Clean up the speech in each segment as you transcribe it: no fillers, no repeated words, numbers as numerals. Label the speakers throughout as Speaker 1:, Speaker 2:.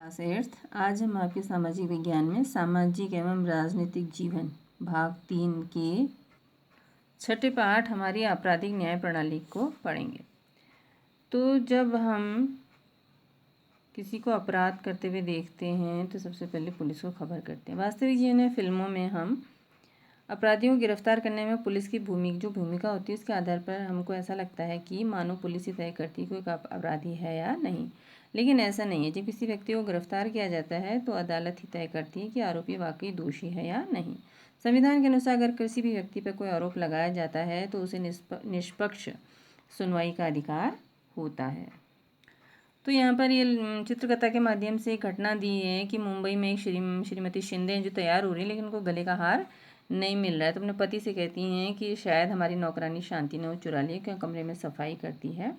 Speaker 1: Class 8th। आज हम आपके सामाजिक विज्ञान में सामाजिक एवं राजनीतिक जीवन भाग 3 के छठे पाठ हमारी आपराधिक न्याय प्रणाली को पढ़ेंगे। तो जब हम किसी को अपराध करते हुए देखते हैं तो सबसे पहले पुलिस को खबर करते हैं। वास्तविक जीवन में फिल्मों में हम अपराधियों को गिरफ्तार करने में पुलिस की भूमिका होती है, उसके आधार पर हमको ऐसा लगता है कि मानो पुलिस ही तय करती है कोई अपराधी है या नहीं, लेकिन ऐसा नहीं है। जब किसी व्यक्ति को गिरफ्तार किया जाता है तो अदालत ही तय करती है कि आरोपी वाकई दोषी है या नहीं। संविधान के अनुसार अगर किसी भी व्यक्ति पर कोई आरोप लगाया जाता है तो उसे निष्पक्ष सुनवाई का अधिकार होता है। तो यहाँ पर ये चित्रकथा के माध्यम से एक घटना दी है कि मुंबई में एक श्रीमती शिंदे हैं जो तैयार हो रही है, लेकिन उनको गले का हार नहीं मिल रहा है। तो अपने पति से कहती हैं कि शायद हमारी नौकरानी शांति ने वो चुरा लिया, क्योंकि कमरे में सफाई करती है।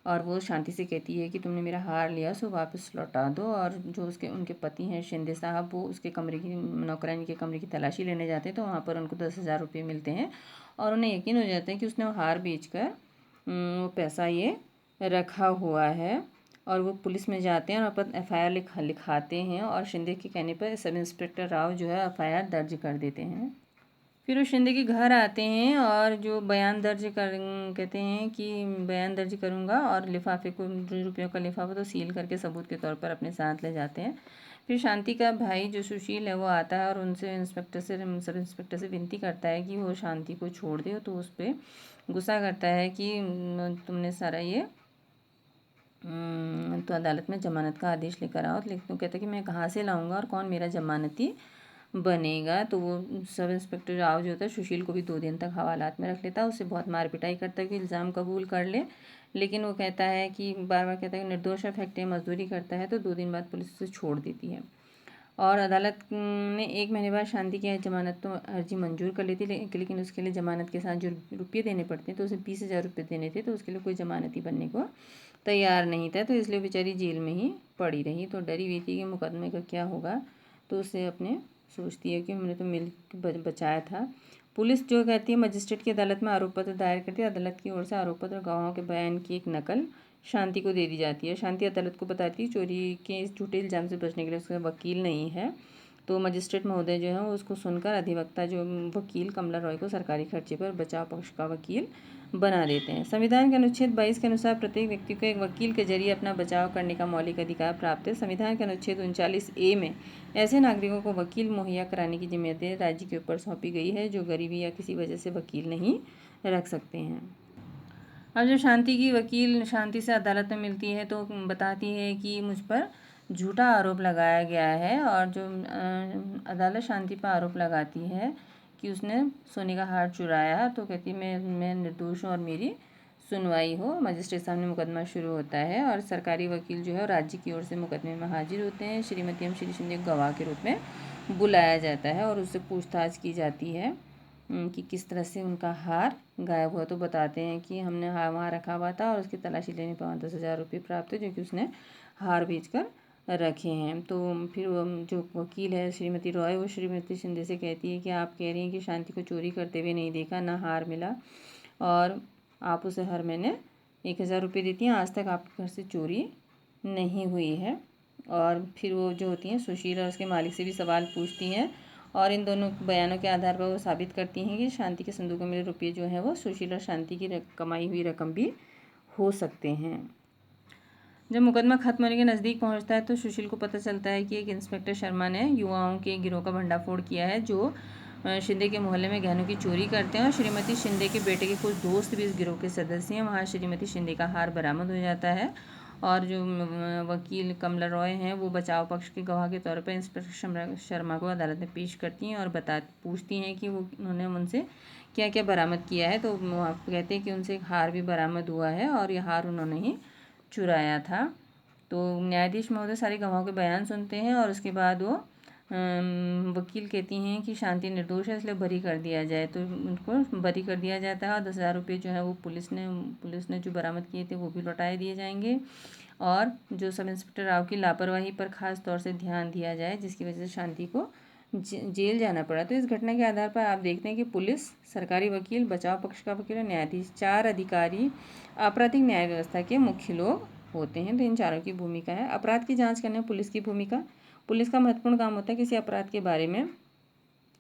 Speaker 1: और वो शांति से कहती है कि तुमने मेरा हार लिया सो वापस लौटा दो। और जो उनके पति हैं शिंदे साहब, वो उसके कमरे की नौकरानी के कमरे की तलाशी लेने जाते हैं। तो वहाँ पर उनको 10,000 रुपये मिलते हैं और उन्हें यकीन हो जाता है कि उसने वो हार बेचकर वो पैसा ये रखा हुआ है। और वो पुलिस में जाते हैं और अपन FIR लिखाते हैं और शिंदे के कहने पर सब इंस्पेक्टर राव जो है FIR दर्ज कर देते हैं। फिर वो शिंदे के घर आते हैं और जो बयान दर्ज कर कहते हैं कि बयान दर्ज करूँगा, और लिफाफे को जो रुपयों का लिफाफा तो सील करके सबूत के तौर पर अपने साथ ले जाते हैं। फिर शांति का भाई जो सुशील है वो आता है और उनसे सब इंस्पेक्टर से विनती करता है कि वो शांति को छोड़ दे। तो उस पर गुस्सा करता है कि तुमने सारा ये तो अदालत में ज़मानत का आदेश लेकर आओ। लेकिन तो कहता है कि मैं कहाँ से लाऊंगा और कौन मेरा ज़मानती बनेगा। तो वो सब इंस्पेक्टर राव जो होता है सुशील को भी 2 दिन तक हवालात में रख लेता है, उससे बहुत मार पिटाई करता है कि इल्ज़ाम कबूल कर ले। लेकिन वो कहता है कि बार बार कहता है कि निर्दोष है, फैक्ट्री मजदूरी करता है। तो 2 दिन बाद पुलिस उसे छोड़ देती है और अदालत ने 1 महीने बाद शांति की जमानत तो अर्जी मंजूर कर लेती, लेकिन उसके लिए ज़मानत के साथ जो रुपये देने पड़ते हैं तो उसे 20,000 रुपये देने थे। तो उसके लिए कोई ज़मानती बनने को तैयार नहीं था, तो इसलिए बेचारी जेल में ही पड़ी रही। तो डरी हुई थी कि मुकदमे का क्या होगा, तो उसे अपने सोचती है कि हमने तो मिल बचाया था। पुलिस जो कहती है मजिस्ट्रेट की अदालत में आरोप पत्र दायर करती है। अदालत की ओर से आरोप पत्र और गवाहों के बयान की एक नकल शांति को दे दी जाती है। शांति अदालत को बताती है चोरी के इस झूठे इल्ज़ाम से बचने के लिए उसका वकील नहीं है। तो मजिस्ट्रेट महोदय जो है उसको सुनकर अधिवक्ता जो वकील कमला रॉय को सरकारी खर्चे पर बचाव पक्ष का वकील बना देते हैं। संविधान के अनुच्छेद 22 के अनुसार प्रत्येक व्यक्ति को एक वकील के जरिए अपना बचाव करने का मौलिक अधिकार प्राप्त है। संविधान के अनुच्छेद 39A में ऐसे नागरिकों को वकील मुहैया कराने की जिम्मेदारी राज्य के ऊपर सौंपी गई है जो गरीबी या किसी वजह से वकील नहीं रख सकते हैं। अब जब शांति की वकील शांति से अदालत में मिलती है तो बताती है कि मुझ पर झूठा आरोप लगाया गया है। और जो अदालत शांति पर आरोप लगाती है कि उसने सोने का हार चुराया, तो कहती मैं निर्दोष हूँ और मेरी सुनवाई हो। मजिस्ट्रेट सामने मुकदमा शुरू होता है और सरकारी वकील जो है राज्य की ओर से मुकदमे में हाजिर होते हैं। श्रीमती श्री शिंदे को गवाह के रूप में बुलाया जाता है और उससे पूछताछ की जाती है कि किस तरह से उनका हार गायब हुआ। तो बताते हैं कि हमने हार वहाँ रखा हुआ था और उसकी तलाशी लेने पर 10,000 रुपये प्राप्त हुए जो कि उसने हार बेचकर रखे हैं। तो फिर वो जो वकील है श्रीमती रॉय, वो श्रीमती शिंदे से कहती है कि आप कह रही हैं कि शांति को चोरी करते हुए नहीं देखा, ना हार मिला, और आप उसे हर महीने 1,000 रुपये देती हैं। आज तक आपके घर से चोरी नहीं हुई है। और फिर वो जो होती हैं सुशील और उसके मालिक से भी सवाल पूछती हैं और इन दोनों बयानों के आधार पर वो साबित करती हैं कि शांति के संदूक में मिले रुपये जो हैं वो सुशील और शांति की कमाई हुई रकम भी हो सकते हैं। जब मुकदमा खत्म होने के नज़दीक पहुंचता है तो सुशील को पता चलता है कि एक इंस्पेक्टर शर्मा ने युवाओं के गिरोह का भंडाफोड़ किया है जो शिंदे के मोहल्ले में गहनों की चोरी करते हैं। और श्रीमती शिंदे के बेटे के कुछ दोस्त भी इस गिरोह के सदस्य हैं। वहाँ श्रीमती शिंदे का हार बरामद हो जाता है और जो वकील कमला रॉय हैं वो बचाव पक्ष के गवाह के तौर पर इंस्पेक्टर शर्मा को अदालत में पेश करती हैं और पूछती हैं कि वो उन्होंने उनसे क्या क्या बरामद किया है। तो वो कहते हैं कि उनसे एक हार भी बरामद हुआ है और ये हार उन्होंने ही चुराया था। तो न्यायाधीश महोदय सारे गवाहों के बयान सुनते हैं और उसके बाद वो वकील कहती हैं कि शांति निर्दोष है इसलिए बरी कर दिया जाए। तो उनको बरी कर दिया जाता है और 10,000 रुपये जो है वो पुलिस ने जो बरामद किए थे वो भी लौटाए दिए जाएंगे। और जो सब इंस्पेक्टर राव की लापरवाही पर खास तौर से ध्यान दिया जाए जिसकी वजह से शांति को जेल जाना पड़ा। तो इस घटना के आधार पर आप देखते हैं कि पुलिस, सरकारी वकील, बचाव पक्ष का वकील और न्यायाधीश 4 अधिकारी आपराधिक न्याय व्यवस्था के मुख्य लोग होते हैं। तो इन चारों की भूमिका है। अपराध की जांच करने में पुलिस की भूमिका। पुलिस का महत्वपूर्ण काम होता है किसी अपराध के बारे में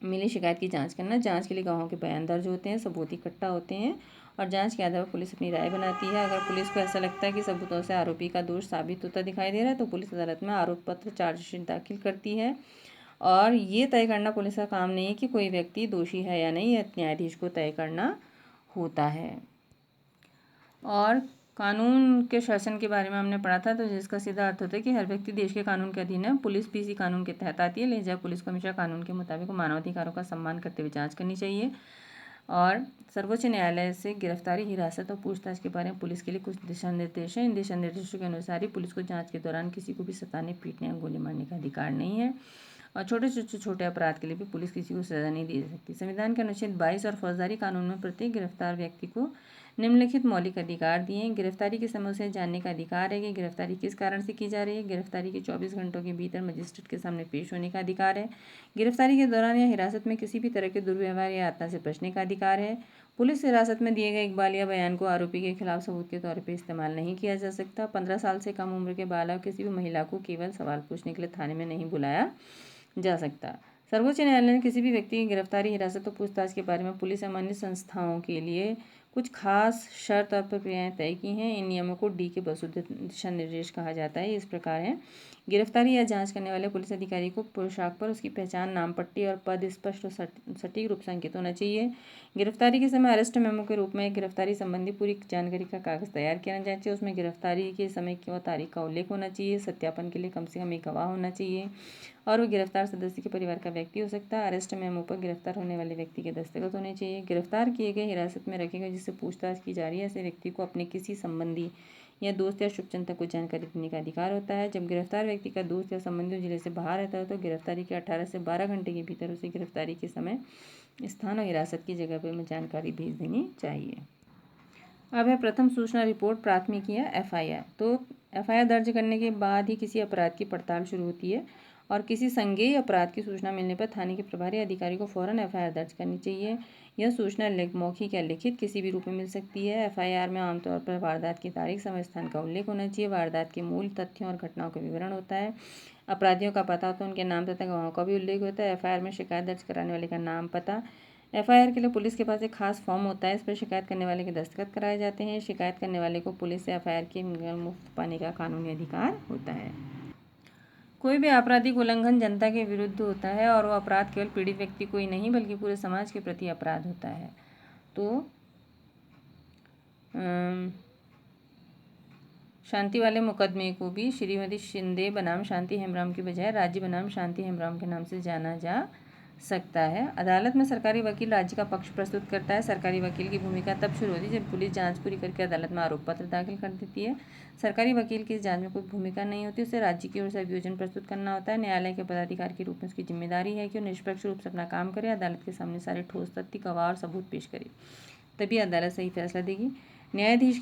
Speaker 1: मिली शिकायत की जांच करना। जांच के लिए गवाहों के बयान दर्ज होते हैं, सबूत इकट्ठा होते हैं और जांच के आधार पर पुलिस अपनी राय बनाती है। अगर पुलिस को ऐसा लगता है कि सबूतों से आरोपी का दोष साबित होता दिखाई दे रहा है तो पुलिस अदालत में आरोप पत्र चार्जशीट दाखिल करती है। और ये तय करना पुलिस का काम नहीं है कि कोई व्यक्ति दोषी है या नहीं, यह न्यायाधीश को तय करना होता है। और कानून के शासन के बारे में हमने पढ़ा था, तो जिसका सीधा अर्थ होता है कि हर व्यक्ति देश के कानून के अधीन है। पुलिस भी इसी कानून के तहत आती है, लिहाजा पुलिस को हमेशा कानून के मुताबिक मानवाधिकारों का सम्मान करते हुए जांच करनी चाहिए। और सर्वोच्च न्यायालय से गिरफ्तारी, हिरासत और पूछताछ के बारे में पुलिस के लिए कुछ दिशा निर्देश हैं। इन दिशा निर्देशों के अनुसार ही पुलिस को जांच के दौरान किसी को भी सताने, पीटने या गोली मारने का अधिकार नहीं है। और छोटे अपराध के लिए भी पुलिस किसी को सजा नहीं दे सकती। संविधान के अनुच्छेद 22 और फौजदारी कानून में प्रत्येक गिरफ्तार व्यक्ति को निम्नलिखित मौलिक अधिकार दिए हैं। गिरफ्तारी के समय उसे जानने का अधिकार है कि गिरफ्तारी किस कारण से की जा रही है। गिरफ्तारी के 24 घंटों के भीतर मजिस्ट्रेट के सामने पेश होने का अधिकार है। गिरफ्तारी के दौरान या हिरासत में किसी भी तरह के दुर्व्यवहार या यातना से बचने का अधिकार है। पुलिस हिरासत में दिए गए इकबाल या बयान को आरोपी के खिलाफ सबूत के तौर पर इस्तेमाल नहीं किया जा सकता। 15 साल से कम उम्र के बालक किसी भी महिला को केवल सवाल पूछने के लिए थाने में नहीं बुलाया जा सकता। सर्वोच्च न्यायालय ने किसी भी व्यक्ति की गिरफ्तारी, हिरासत और पूछताछ के बारे में पुलिस या अन्य संस्थाओं के लिए कुछ खास शर्त और प्रक्रियाएं तय की हैं। इन नियमों को डी के बसु दिशा निर्देश कहा जाता है। इस प्रकार है: गिरफ्तारी या जांच करने वाले पुलिस अधिकारी को पोशाक पर उसकी पहचान, नाम पट्टी और पद स्पष्ट और सटीक रूप से अंकित होना चाहिए। गिरफ्तारी के समय अरेस्ट मेमो के रूप में गिरफ्तारी संबंधी पूरी जानकारी का कागज तैयार किया जाना चाहिए। उसमें गिरफ्तारी के समय की और तारीख का उल्लेख होना चाहिए। सत्यापन के लिए कम से कम एक गवाह होना चाहिए और वो गिरफ्तार सदस्य के परिवार का व्यक्ति हो सकता है। अरेस्ट मेमो पर गिरफ्तार होने वाले व्यक्ति के दस्तखत होने चाहिए। गिरफ्तार किए गए, हिरासत में रखे गए जिससे पूछताछ की जा रही है, ऐसे व्यक्ति को अपने किसी संबंधी या दोस्त या शुभचिंतक को जानकारी देने का अधिकार होता है। जब गिरफ्तार व्यक्ति का दोस्त या संबंधी जिले से बाहर रहता है तो गिरफ्तारी के 18 से 12 घंटे के भीतर उसे गिरफ्तारी के समय, स्थान और हिरासत की जगह पर जानकारी भेज देनी चाहिए। अब है प्रथम सूचना रिपोर्ट, प्राथमिकी या एफआईआर। तो एफआईआर दर्ज करने के बाद ही किसी अपराध की पड़ताल शुरू होती है और किसी संज्ञेय अपराध की सूचना मिलने पर थाने के प्रभारी अधिकारी को फौरन एफआईआर दर्ज करनी चाहिए। यह सूचना मौखिक या लिखित किसी भी रूप में मिल सकती है। एफआईआर में आमतौर पर वारदात की तारीख, समय, स्थान का उल्लेख होना चाहिए। वारदात के मूल तथ्यों और घटनाओं का विवरण होता है। अपराधियों का पता होता है, उनके नाम तथा गवाहों का भी उल्लेख होता है। एफआईआर में शिकायत दर्ज कराने वाले का नाम, पता। एफआईआर के लिए पुलिस के पास एक खास फॉर्म होता है, इस पर शिकायत करने वाले के दस्तखत कराए जाते हैं। शिकायत करने वाले को पुलिस से एफआईआर की मुफ्त पाने का कानूनी अधिकार होता है। कोई भी आपराधिक उल्लंघन जनता के विरुद्ध होता है और वो अपराध केवल पीड़ित व्यक्ति को ही नहीं बल्कि पूरे समाज के प्रति अपराध होता है। तो शांति वाले मुकदमे को भी श्रीमती शिंदे बनाम शांति हेम्ब्रम की बजाय राज्य बनाम शांति हेम्ब्रम के नाम से जाना जा सकता है। अदालत में सरकारी वकील राज्य का पक्ष प्रस्तुत करता है। सरकारी वकील की भूमिका तब शुरू होती है जब पुलिस जांच पूरी करके अदालत में आरोप पत्र दाखिल कर देती है। सरकारी वकील की इस जांच में कोई भूमिका नहीं होती, उसे राज्य की ओर से अभियोजन प्रस्तुत करना होता है। न्यायालय के पदाधिकारी के रूप में उसकी जिम्मेदारी है कि वो निष्पक्ष रूप से अपना काम करे, अदालत के सामने सारे ठोस तथ्य, गवाह और सबूत पेश करे, तभी अदालत सही फैसला देगी। न्यायाधीश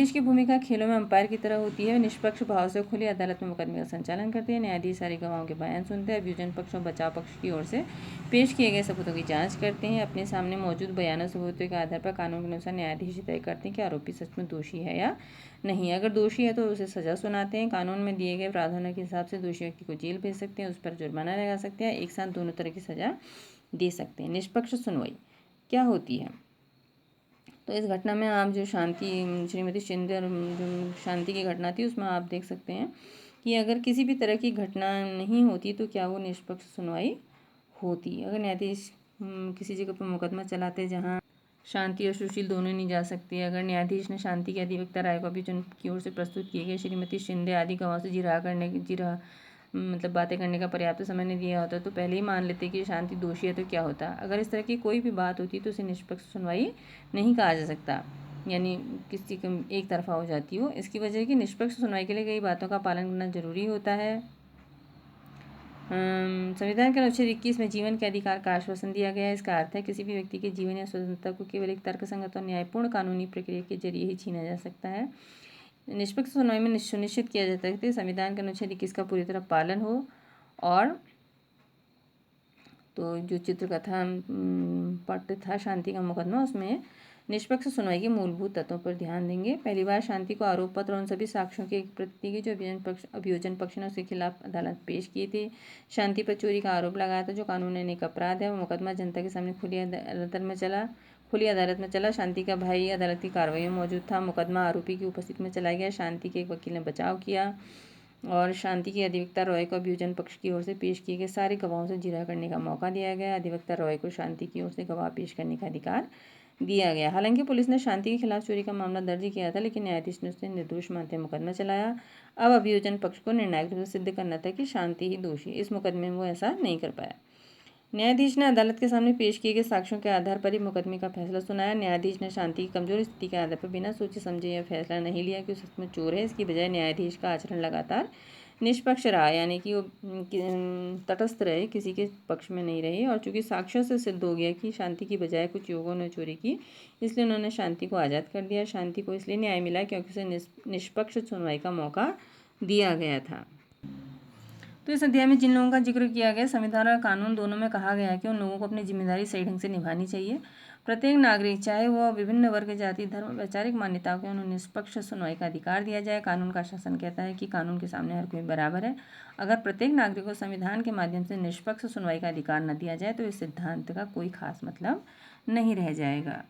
Speaker 1: की भूमिका खेलों में अंपायर की तरह होती है। निष्पक्ष भाव से खुली अदालत में मुकदमे का संचालन करते हैं। न्यायाधीश सारे गवाहों के बयान सुनते हैं, अभियोजन पक्ष और बचाव पक्ष की ओर से पेश किए गए सबूतों की जांच करते हैं। अपने सामने मौजूद बयानों सबूतों के आधार पर कानून के अनुसार न्यायाधीश तय करते हैं कि आरोपी सच में दोषी है या नहीं। अगर दोषी है तो उसे सजा सुनाते हैं। कानून में दिए गए प्रावधानों के हिसाब से दोषी व्यक्ति को जेल भेज सकते हैं, उस पर जुर्माना लगा सकते हैं, एक साथ दोनों तरह की सजा दे सकते हैं। निष्पक्ष सुनवाई क्या होती है? तो इस घटना में आप जो श्रीमती शिंदे और जो शांति की घटना थी उसमें आप देख सकते हैं कि अगर किसी भी तरह की घटना नहीं होती तो क्या वो निष्पक्ष सुनवाई होती। अगर न्यायाधीश किसी जगह पर मुकदमा चलाते जहां शांति और सुशील दोनों नहीं जा सकती, अगर न्यायाधीश ने शांति के अधिवक्ता राय को अभियोजन की ओर से प्रस्तुत किए गए श्रीमती शिंदे आदि गवाहों से मतलब बातें करने का पर्याप्त समय नहीं दिया होता तो पहले ही मान लेते कि शांति दोषी है तो क्या होता। अगर इस तरह की कोई भी बात होती तो उसे निष्पक्ष सुनवाई नहीं कहा जा सकता, यानी किसी को एक तरफा हो जाती हो। इसकी वजह कि निष्पक्ष सुनवाई के लिए कई बातों का पालन करना जरूरी होता है। संविधान के अनुच्छेद 21 में जीवन के अधिकार का आश्वासन दिया गया है। इसका अर्थ है किसी भी व्यक्ति के जीवन या स्वतंत्रता को केवल एक तर्कसंगत और न्यायपूर्ण कानूनी प्रक्रिया के जरिए ही छीना जा सकता है। निष्पक्ष सुनवाई में सुनिश्चित किया जाता है कि संविधान के अनुच्छेद 21 का पूरी तरह पालन हो। और तो जो चित्रकथा पट था शांति का मुकदमा, उसमें निष्पक्ष सुनवाई के मूलभूत तत्वों पर ध्यान देंगे। पहली बार शांति को आरोप पत्र और उन सभी साक्ष्यों की एक प्रति की जो अभियोजन पक्ष ने उसके खिलाफ अदालत पेश किए थे। शांति पर चोरी का आरोप लगाया था जो कानून ने एक अपराध है। वो मुकदमा जनता के सामने खुली अदालत में चला। शांति का भाई अदालत की कार्रवाई में मौजूद था। मुकदमा आरोपी की उपस्थिति में चलाया गया। शांति के एक वकील ने बचाव किया और शांति की अधिवक्ता रॉय को अभियोजन पक्ष की ओर से पेश किए गए सारे गवाहों से जिरह करने का मौका दिया गया। अधिवक्ता रॉय को शांति की ओर से गवाह पेश करने का अधिकार दिया गया। हालांकि पुलिस ने शांति के खिलाफ चोरी का मामला दर्ज किया था, लेकिन न्यायाधीश ने उसे निर्दोष मानते मुकदमा चलाया। अब अभियोजन पक्ष को निर्णायक रूप से सिद्ध करना था कि शांति ही दोषी। इस मुकदमे में वो ऐसा नहीं कर पाया। न्यायाधीश ने अदालत के सामने पेश किए गए साक्ष्यों के आधार पर ही मुकदमे का फैसला सुनाया। न्यायाधीश ने शांति की कमजोर स्थिति के आधार पर बिना सोचे समझे यह फैसला नहीं लिया कि उसमें चोर है। इसकी बजाय न्यायाधीश का आचरण लगातार निष्पक्ष रहा, यानी कि वो तटस्थ रहे, किसी के पक्ष में नहीं रहे। और चूंकि साक्ष्यों से सिद्ध हो गया कि शांति की बजाय कुछ युवकों ने चोरी की, इसलिए उन्होंने शांति को आज़ाद कर दिया। शांति को इसलिए न्याय मिला क्योंकि उसे निष्पक्ष सुनवाई का मौका दिया गया था। तो इस अध्याय में जिन लोगों का जिक्र किया गया, संविधान और कानून दोनों में कहा गया है कि उन लोगों को अपनी जिम्मेदारी सही ढंग से निभानी चाहिए। प्रत्येक नागरिक, चाहे वह विभिन्न वर्ग, जाति, धर्म, वैचारिक मान्यताओं के, उन्हें निष्पक्ष सुनवाई का अधिकार दिया जाए। कानून का शासन कहता है कि कानून के सामने हर कोई बराबर है। अगर प्रत्येक नागरिक को संविधान के माध्यम से निष्पक्ष सुनवाई का अधिकार न दिया जाए तो इस सिद्धांत का कोई खास मतलब नहीं रह जाएगा।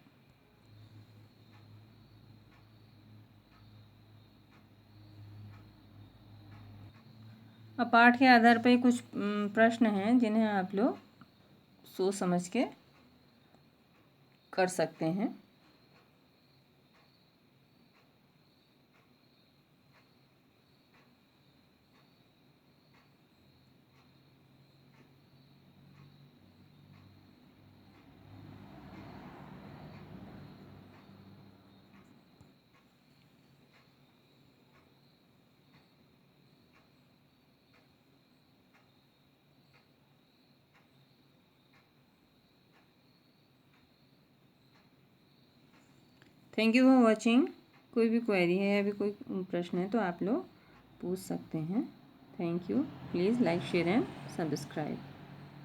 Speaker 1: अब पाठ के आधार पर कुछ प्रश्न हैं जिन्हें आप लोग सोच समझ के कर सकते हैं। Thank you for watching. कोई भी क्वेरी है या भी कोई प्रश्न है तो आप लोग पूछ सकते हैं। Thank you. Please like, share and subscribe.